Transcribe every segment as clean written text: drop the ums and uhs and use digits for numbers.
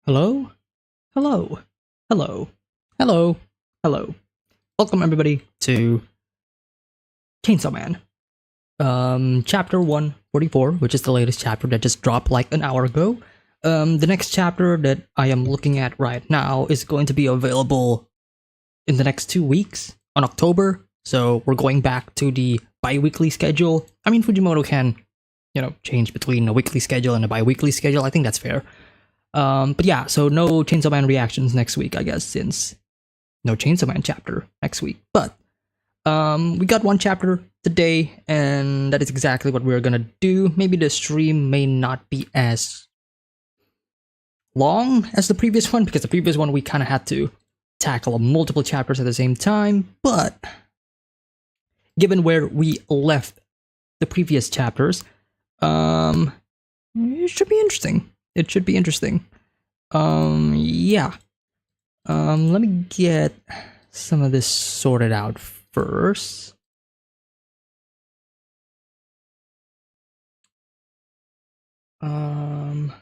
Hello? Hello? Hello? Hello? Hello? Welcome everybody to Chainsaw Man. Chapter 144, which is the latest chapter that just dropped like an hour ago. The next chapter that I am looking at right now is going to be available in the next 2 weeks on October. So we're going back to the bi-weekly schedule. I mean, Fujimoto can, change between a weekly schedule and a bi-weekly schedule. I think that's fair. But yeah, so no Chainsaw Man reactions next week, I guess, since no Chainsaw Man chapter next week. But we got one chapter today, and that is exactly what we're gonna do. Maybe the stream may not be as long as the previous one, because the previous one we kind of had to tackle multiple chapters at the same time, but given where we left the previous chapters, it should be interesting. It should be interesting. Yeah. Let me get some of this sorted out first. Let's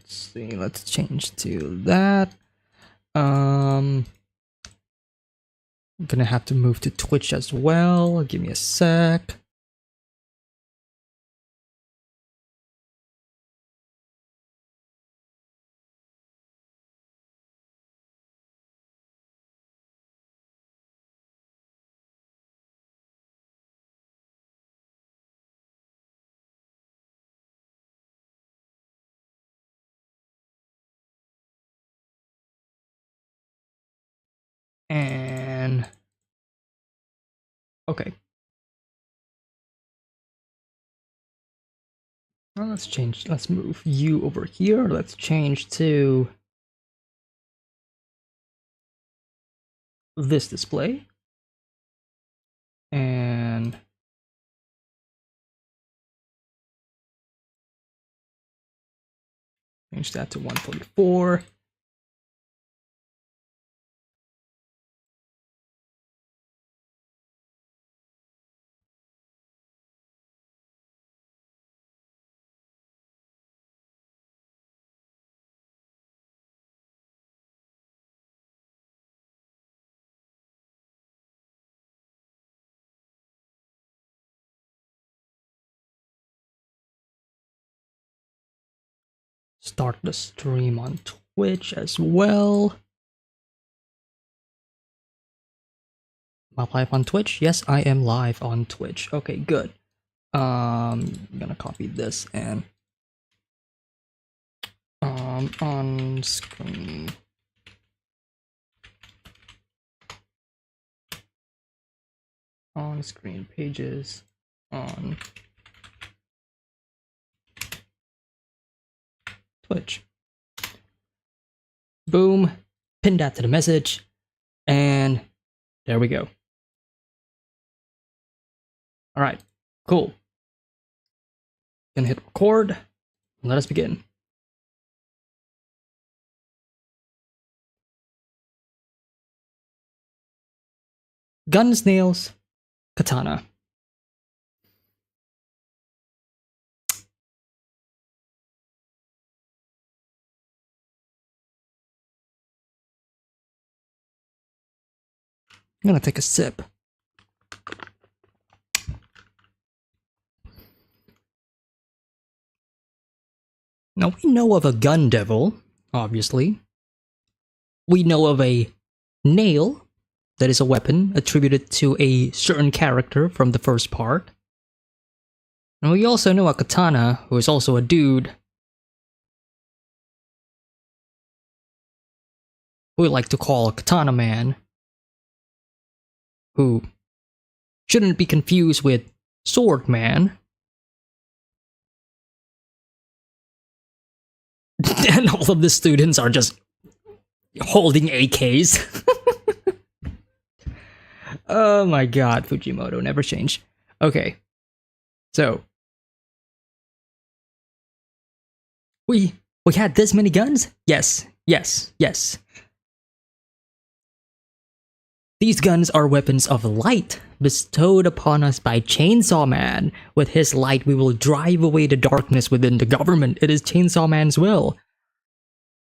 see, let's change to that. I'm gonna have to move to Twitch as well. Give me a sec. And okay. Well, let's move you over here. Let's change to this display. And change that to 144. Start the stream on Twitch as well. Am I live on Twitch? Yes, I am live on Twitch. Okay, good. I'm gonna copy this and on screen. On screen pages on Twitch. Boom. Pin that to the message. And there we go. Alright, cool. Gonna hit record. Let us begin. Guns, nails, katana. I'm gonna take a sip. Now, we know of a gun devil, obviously. We know of a nail, that is a weapon attributed to a certain character from the first part. And we also know a katana, who is also a dude, who we like to call a katana man, who shouldn't be confused with sword man. And all of the students are just holding AKs. Oh my god, Fujimoto, never change. Okay. So. We had this many guns? Yes, yes, yes. These guns are weapons of light, bestowed upon us by Chainsaw Man. With his light, we will drive away the darkness within the government. It is Chainsaw Man's will.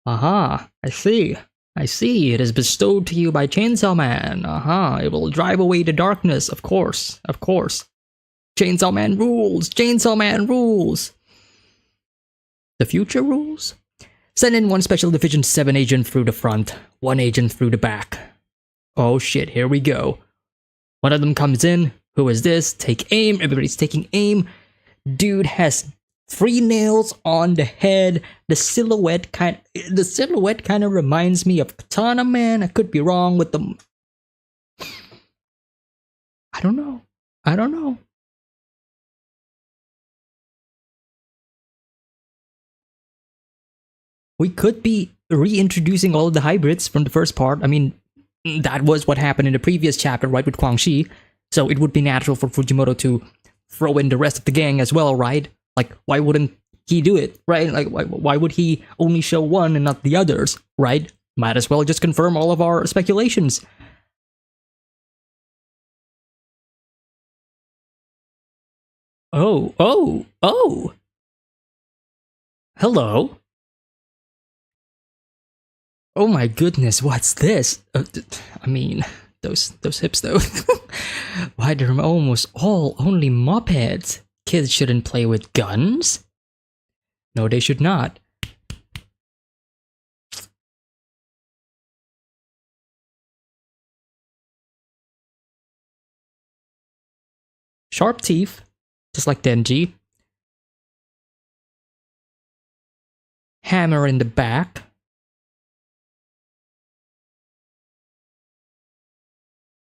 Aha, I see. I see. It is bestowed to you by Chainsaw Man. Aha, it will drive away the darkness. Of course. Of course. Chainsaw Man rules. Chainsaw Man rules. The future rules? Send in one Special Division 7 agent through the front, one agent through the back. Oh shit, here we go. One of them comes in. Who is this? Take aim. Everybody's taking aim. Dude has 3 nails on the head. The silhouette kind of reminds me of Katana Man. I could be wrong with the. I don't know. I don't know. We could be reintroducing all of the hybrids from the first part. I mean, that was what happened in the previous chapter, right, with Kwang Shi. So it would be natural for Fujimoto to throw in the rest of the gang as well, right? Like, why wouldn't he do it, right? Like, why would he only show one and not the others, right? Might as well just confirm all of our speculations. Oh. Hello. Oh my goodness, what's this? I mean, those hips though. Why they're almost all only mopeds? Kids shouldn't play with guns? No, they should not. Sharp teeth, just like Denji. Hammer in the back.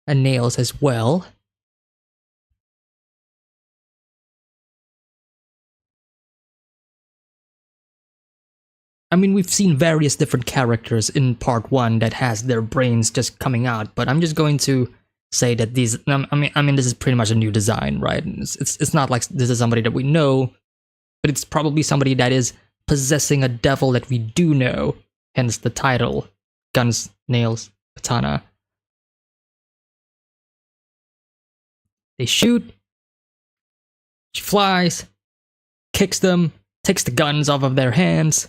And nails as well. I mean, we've seen various different characters in part 1 that has their brains just coming out, but I'm just going to say that these, I mean, this is pretty much a new design, right? It's not like this is somebody that we know, but it's probably somebody that is possessing a devil that we do know, hence the title, Guns, Nails, Katana. They shoot, she flies, kicks them, takes the guns off of their hands.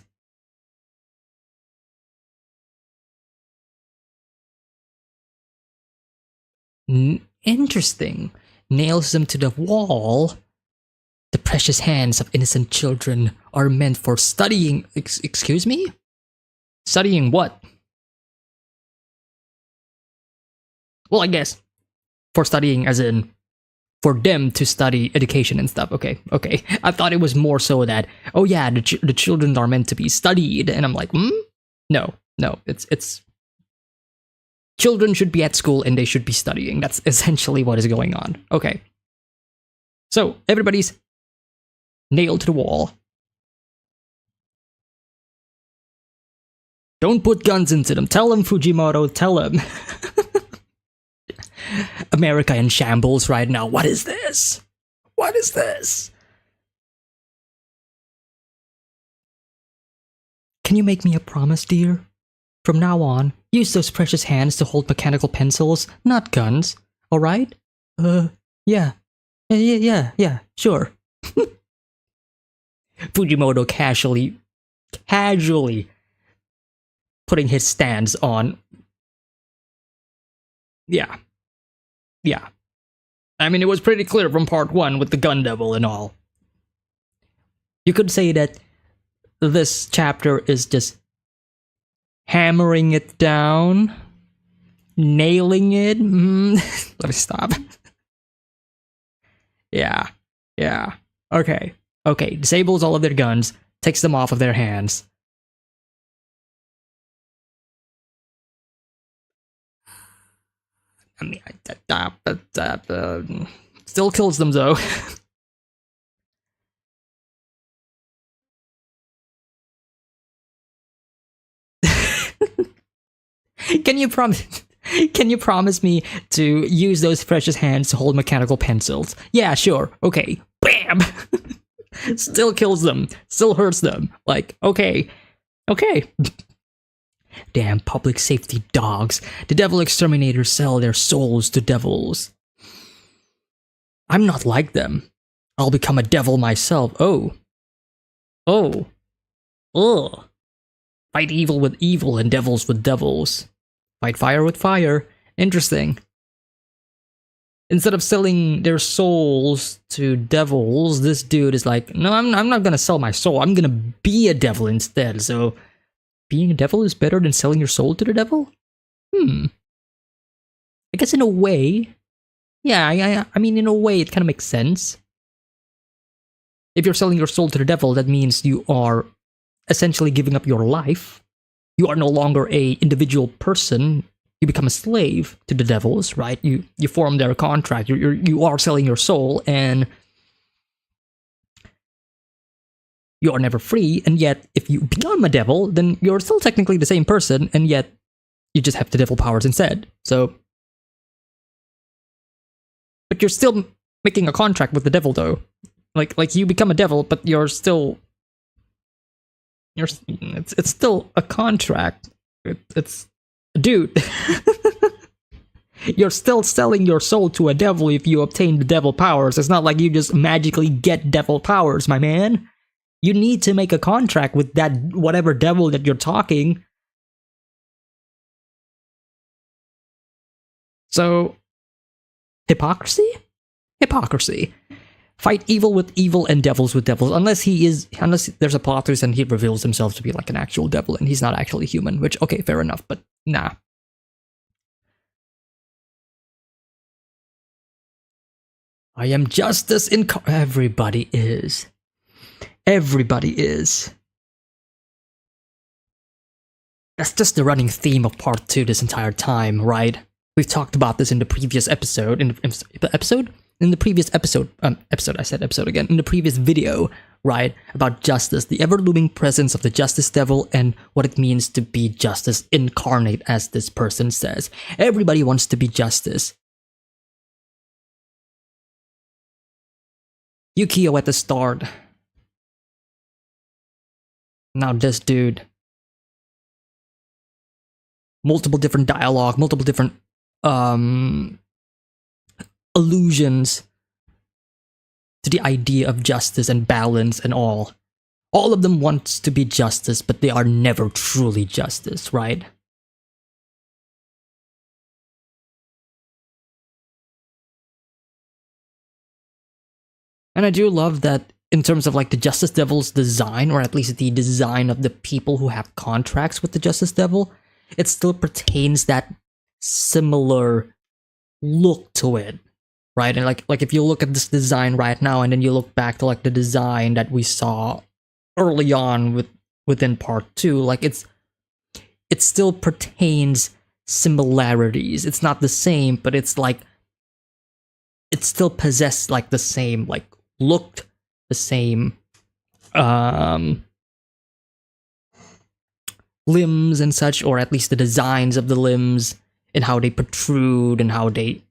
Interesting. Nails them to the wall. The precious hands of innocent children are meant for studying. Excuse me? Studying what? Well, I guess for studying as in for them to study education and stuff. Okay. I thought it was more so that, oh yeah, the children are meant to be studied. And I'm like, No, it's children should be at school and they should be studying. That's essentially what is going on. Okay. So, everybody's nailed to the wall. Don't put guns into them. Tell them, Fujimoto, tell them. America in shambles right now. What is this? What is this? Can you make me a promise, dear? From now on, use those precious hands to hold mechanical pencils, not guns. Alright? Yeah. Yeah, sure. Fujimoto casually putting his stance on. Yeah. I mean, it was pretty clear from part 1 with the gun devil and all. You could say that this chapter is just hammering it down, nailing it. Let me stop. Yeah. Okay. Disables all of their guns, takes them off of their hands. I mean, still kills them though. Can you promise me to use those precious hands to hold mechanical pencils? Yeah, sure. Okay. Bam. Still kills them. Still hurts them. Like, okay. Damn public safety dogs. The devil exterminators sell their souls to devils. I'm not like them. I'll become a devil myself. Oh. Ugh. Fight evil with evil and devils with devils. Fight fire with fire. Interesting. Instead of selling their souls to devils, this dude is like, no, I'm not gonna sell my soul. I'm gonna be a devil instead. So, being a devil is better than selling your soul to the devil? I guess in a way, yeah, I mean, in a way, it kind of makes sense. If you're selling your soul to the devil, that means you are essentially giving up your life. You are no longer a individual person. You become a slave to the devils, right? You form their contract. You are selling your soul, and you are never free. And yet, if you become a devil, then you're still technically the same person, and yet you just have the devil powers instead. So, but you're still making a contract with the devil, though. Like you become a devil, but you're still. It's still a contract. It's dude. You're still selling your soul to a devil if you obtain the devil powers. It's not like you just magically get devil powers, my man. You need to make a contract with that whatever devil that you're talking. So, hypocrisy? Hypocrisy. Fight evil with evil and devils with devils. Unless there's a plot twist and he reveals himself to be like an actual devil and he's not actually human, which, okay, fair enough, but nah. I am justice everybody is. Everybody is. That's just the running theme of part 2 this entire time, right? We've talked about this in the previous episode. In the previous episode, I said episode again, in the previous video, right, about justice, the ever-looming presence of the justice devil and what it means to be justice incarnate, as this person says. Everybody wants to be justice. Yukio at the start. Now this dude. Multiple different dialogue, multiple different allusions to the idea of justice and balance and all. All of them want to be justice, but they are never truly justice, right? And I do love that in terms of like the Justice Devil's design, or at least the design of the people who have contracts with the Justice Devil, it still pertains that similar look to it, right? And like if you look at this design right now and then you look back to like the design that we saw early on within part 2, like it still pertains similarities. It's not the same, but it's like it still possessed like the same, like looked the same limbs and such, or at least the designs of the limbs and how they protrude and how they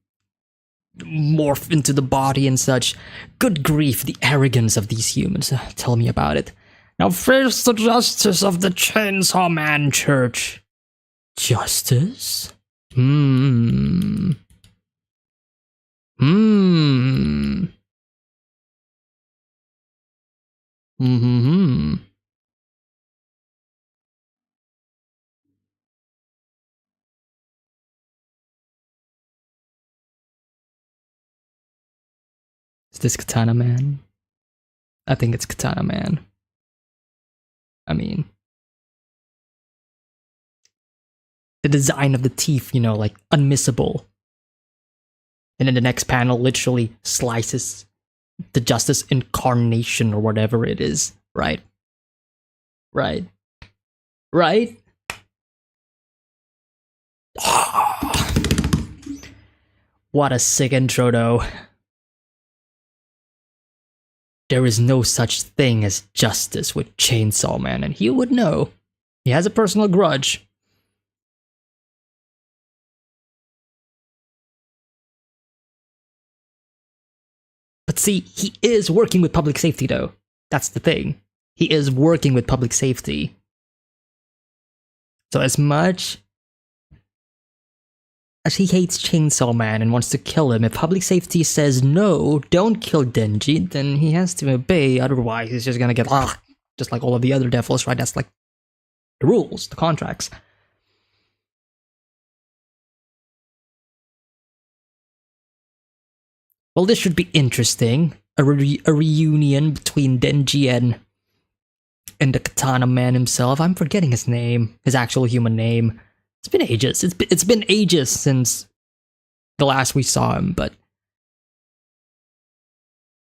morph into the body and such. Good grief, the arrogance of these humans. Tell me about it. Now face the justice of the Chainsaw Man Church. Justice? Is this Katana Man? I think it's Katana Man. I mean, the design of the teeth, you know, like unmissable. And then the next panel literally slices the Justice Incarnation or whatever it is, right? Right? Right? What a sick intro, though. There is no such thing as justice with Chainsaw Man, and he would know. He has a personal grudge. But see, he is working with public safety, though. That's the thing. He is working with public safety. So as much as he hates Chainsaw Man and wants to kill him, if public safety says no, don't kill Denji, then he has to obey, otherwise he's just gonna get just like all of the other devils, right? That's like the rules, the contracts. Well, this should be interesting. A reunion between Denji and the Katana Man himself. I'm forgetting his name, his actual human name. It's been ages. It's been ages since the last we saw him, but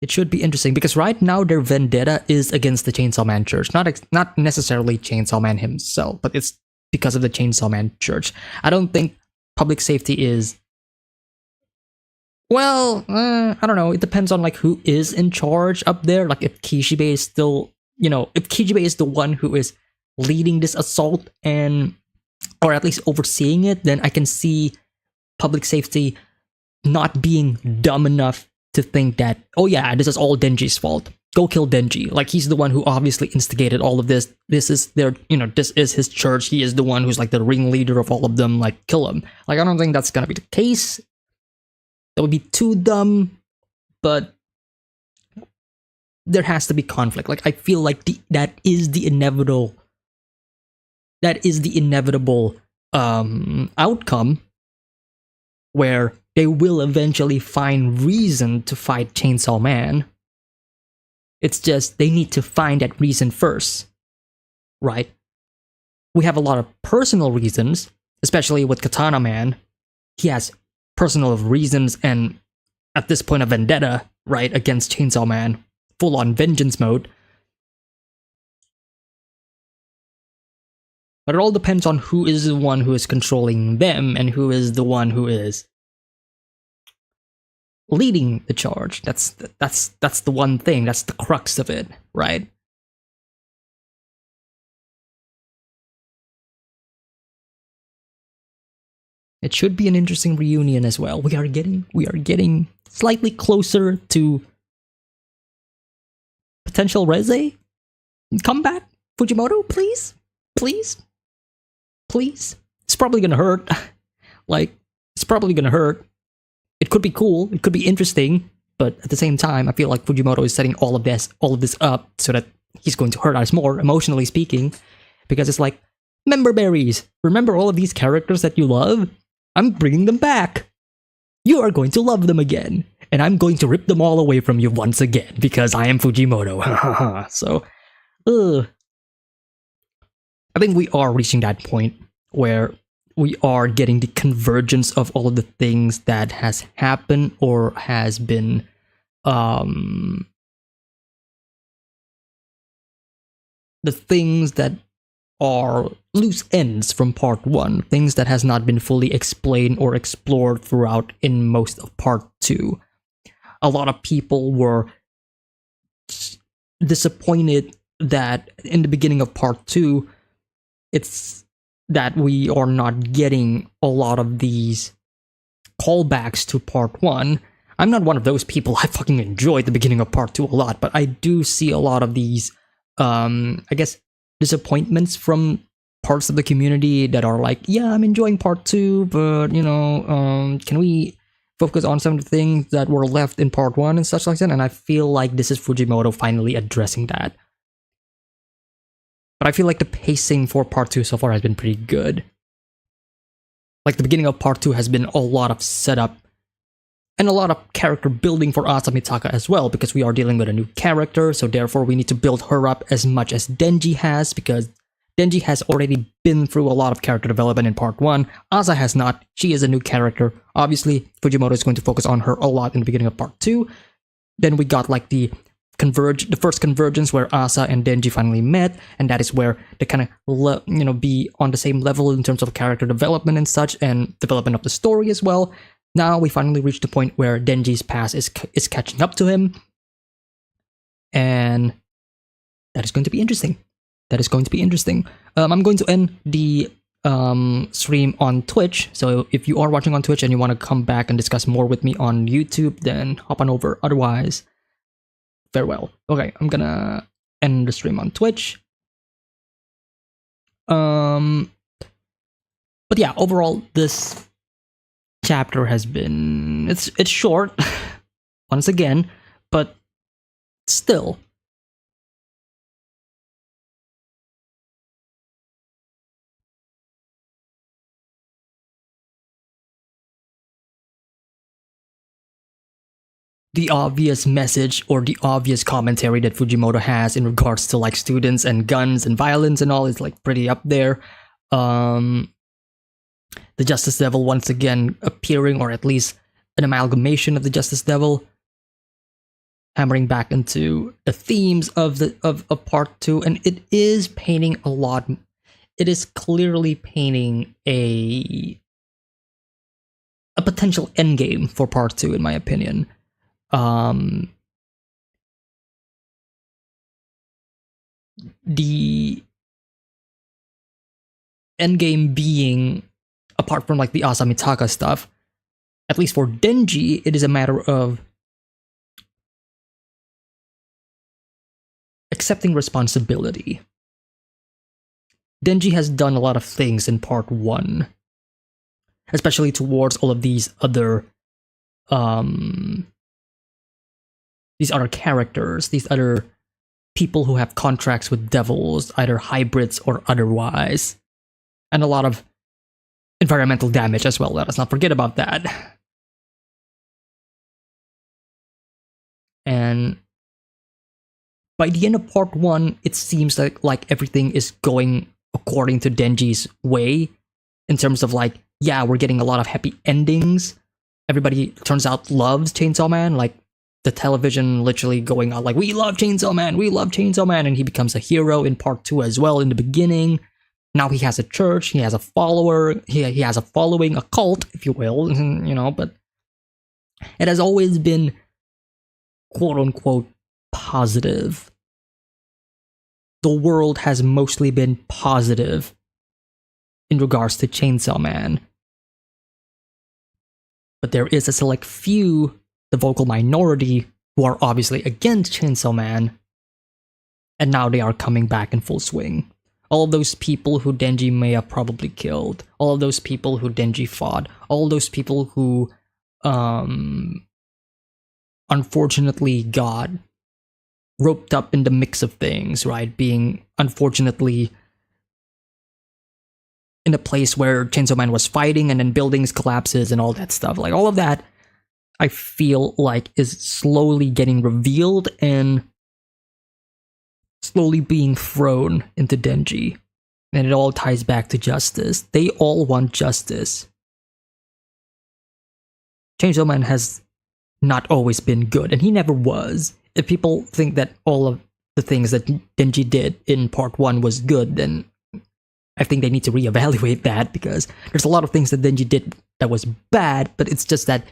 it should be interesting because right now their vendetta is against the Chainsaw Man Church, not necessarily Chainsaw Man himself, but it's because of the Chainsaw Man Church. I don't think public safety is. Well, I don't know. It depends on like who is in charge up there. Like if Kishibe is still, if Kishibe is the one who is leading this assault or at least overseeing it, then I can see public safety not being dumb enough to think that, oh yeah, this is all Denji's fault. Go kill Denji. Like he's the one who obviously instigated all of this. This is this is his church. He is the one who's like the ringleader of all of them. Like kill him. Like I don't think that's gonna be the case. That would be too dumb, but there has to be conflict. Like I feel like that is the inevitable outcome where they will eventually find reason to fight Chainsaw Man. It's just they need to find that reason first, right? We have a lot of personal reasons, especially with Katana Man. He has personal reasons and at this point a vendetta, right, against Chainsaw Man, full on vengeance mode. But it all depends on who is the one who is controlling them and who is the one who is leading the charge. That's the one thing. That's the crux of it, right? It should be an interesting reunion as well. We are getting slightly closer to potential Reze comeback. Fujimoto, please, please, please. It's probably gonna hurt. Like it's probably gonna hurt. It could be cool. It could be interesting. But at the same time, I feel like Fujimoto is setting all of this up so that he's going to hurt us more, emotionally speaking, because it's like member berries. Remember all of these characters that you love? I'm bringing them back. You are going to love them again. And I'm going to rip them all away from you once again because I am Fujimoto. So, I think we are reaching that point where we are getting the convergence of all of the things that has happened or has been the things that are loose ends from part 1, things that has not been fully explained or explored throughout in most of part 2. A lot of people were disappointed that in the beginning of part 2, it's that we are not getting a lot of these callbacks to part 1. I'm not one of those people. I fucking enjoyed the beginning of part 2 a lot, but I do see a lot of these, I guess, disappointments from parts of the community that are like, yeah, I'm enjoying part 2, but can we focus on some of the things that were left in part 1 and such like that? And I feel like this is Fujimoto finally addressing that. But I feel like the pacing for part 2 so far has been pretty good. Like the beginning of part 2 has been a lot of setup and a lot of character building for Asa Mitaka as well, because we are dealing with a new character, so therefore we need to build her up as much as Denji has, because Denji has already been through a lot of character development in part 1. Asa has not. She is a new character. Obviously, Fujimoto is going to focus on her a lot in the beginning of part 2. Then we got like the first convergence where Asa and Denji finally met, and that is where they kind of be on the same level in terms of character development and such, and development of the story as well. Now we finally reached the point where Denji's past is catching up to him, and that is going to be interesting. That is going to be interesting. I'm going to end the stream on Twitch, so if you are watching on Twitch and you want to come back and discuss more with me on YouTube, then hop on over. Otherwise, farewell. Okay, I'm gonna end the stream on Twitch. But yeah, overall, this chapter has been it's short once again, but still the obvious message or the obvious commentary that Fujimoto has in regards to like students and guns and violence and all is like pretty up there. The Justice Devil once again appearing, or at least an amalgamation of the Justice Devil, hammering back into the themes of part 2, and it is painting a lot. It is clearly painting a potential endgame for part 2, in my opinion. The endgame being, apart from like the Asamitaka stuff, at least for Denji, it is a matter of accepting responsibility. Denji has done a lot of things in part 1, especially towards all of these other characters, these other people who have contracts with devils, either hybrids or otherwise, and a lot of environmental damage as well. Let us not forget about that. And by the end of part 1, it seems like everything is going according to Denji's way, in terms of like, yeah, we're getting a lot of happy endings. Everybody, turns out, loves Chainsaw Man. Like, the television literally going out like, we love Chainsaw Man, we love Chainsaw Man, and he becomes a hero in part 2 as well in the beginning. Now he has a church, he has a follower, he has a following, a cult, if you will, you know, but it has always been quote-unquote positive. The world has mostly been positive in regards to Chainsaw Man. But there is a select few, the vocal minority, who are obviously against Chainsaw Man, and now they are coming back in full swing. All of those people who Denji may have probably killed, all of those people who Denji fought, all those people who unfortunately got roped up in the mix of things, right? Being unfortunately in a place where Chainsaw Man was fighting and then buildings collapses and all that stuff. Like, all of that, I feel like, is slowly getting revealed and slowly being thrown into Denji. And it all ties back to justice. They all want justice. Chainsaw Man has not always been good, and he never was. If people think that all of the things that Denji did in part 1 was good, then I think they need to reevaluate that, because there's a lot of things that Denji did that was bad, but it's just that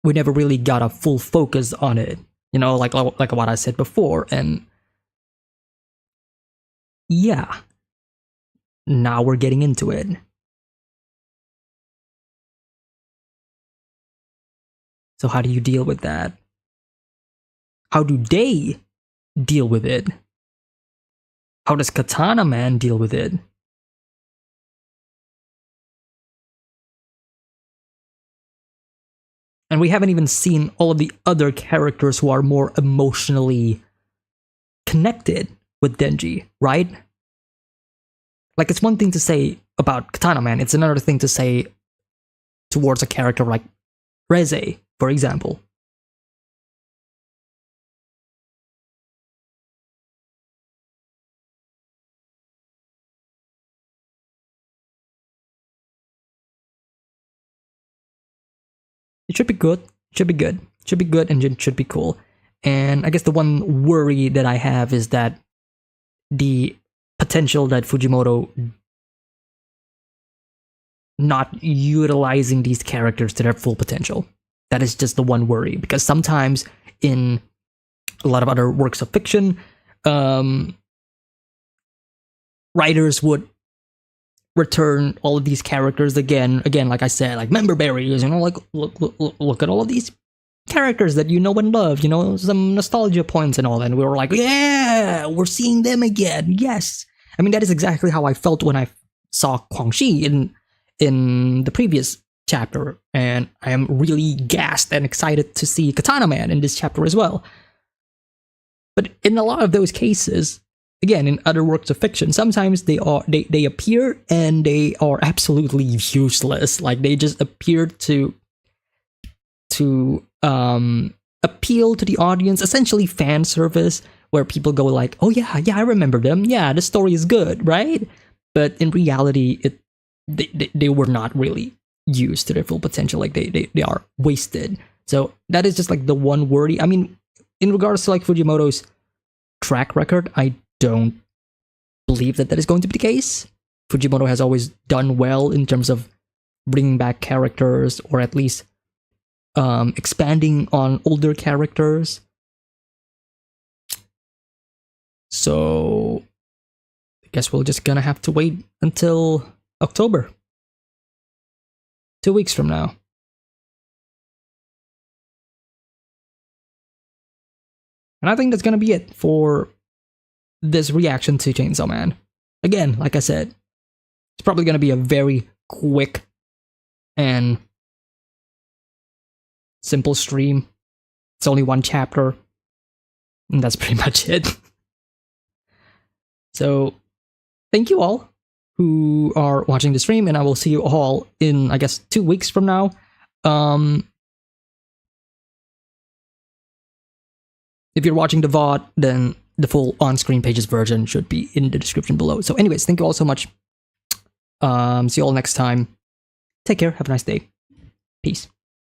we never really got a full focus on it. You know, like what I said before, and yeah, now we're getting into it. So how do you deal with that? How do they deal with it? How does Katana Man deal with it? And we haven't even seen all of the other characters who are more emotionally connected with Denji, right? Like, it's one thing to say about Katana Man, it's another thing to say towards a character like Reze, for example. It should be good. Should be good. Should be good, and it should be cool. And I guess the one worry that I have is that the potential that Fujimoto not utilizing these characters to their full potential. That is just the one worry, because sometimes in a lot of other works of fiction, writers would return all of these characters again, like I said, like member berries, you know, like look at all of these characters that you know and love, you know, some nostalgia points and all that, and we were like, yeah, we're seeing them again, yes. I mean, that is exactly how I felt when I saw Kwang Shi in the previous chapter, and I am really gassed and excited to see Katana Man in this chapter as well. But in a lot of those cases, again, in other works of fiction, sometimes they appear and they are absolutely useless. Like, they just appear to appeal to the audience, essentially fan service, where people go like, oh yeah, I remember them. Yeah, the story is good, right? But in reality, they were not really used to their full potential. Like they are wasted. So that is just like the one worry. I mean, in regards to like Fujimoto's track record, I don't believe that is going to be the case. Fujimoto has always done well in terms of bringing back characters, or at least expanding on older characters. So I guess we're just gonna have to wait until October, 2 weeks from now. And I think that's gonna be it for this reaction to Chainsaw Man. Again, like I said, it's probably gonna be a very quick and simple stream. It's only one chapter, and that's pretty much it. So, thank you all who are watching the stream, and I will see you all in, I guess, 2 weeks from now. If you're watching the VOD, then the full on-screen pages version should be in the description below. So anyways, thank you all so much. See you all next time. Take care. Have a nice day. Peace.